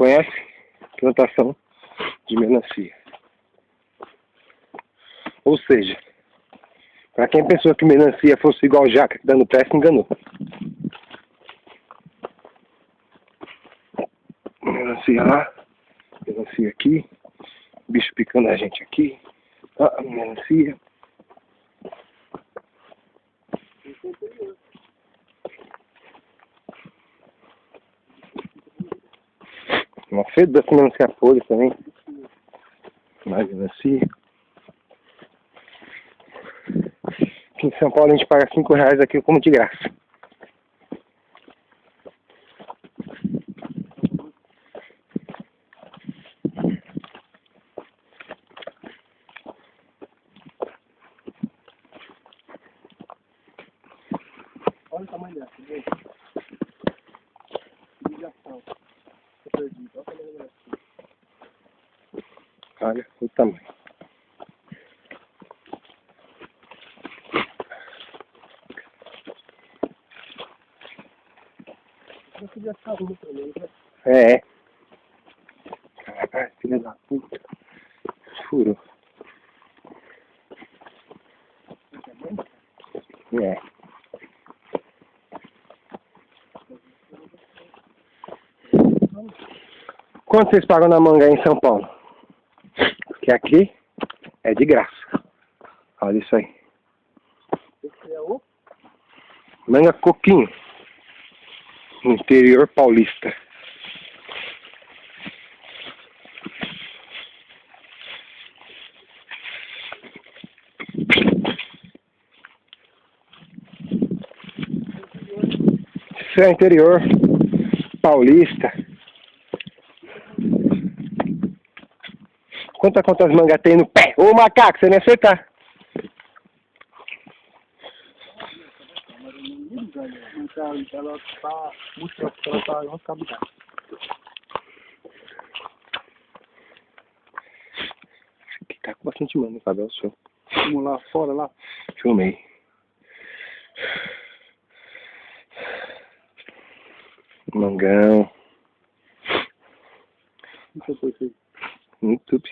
conhece? Plantação de melancia. Ou seja, para quem pensou que melancia fosse igual jaca dando pé, se enganou. Melancia lá, melancia aqui, bicho picando a gente aqui, melancia. Uma feira dessa melancia podre também. Mais melancia. Aqui em São Paulo a gente paga R$5, aqui eu como de graça. Olha o tamanho dessa, gente. Ligação. Eu perdi. Olha o tamanho dessa. Olha o tamanho. Eu podia ficar ruim também, né? É. Caraca, filha da puta. Furou. É. Quanto vocês pagam na manga aí em São Paulo? Porque aqui é de graça. Olha isso aí. Esse é o... Manga coquinho. No interior paulista. Isso é interior paulista. Quantas mangas tem no pé? Ô macaco, você nem acertar. Ela tá mostrando que ela tá caminhando. Aqui tá com bastante manga, Fabel, seu. Vamos lá fora, lá. Filmei. Mangão. O que foi isso aí? YouTube.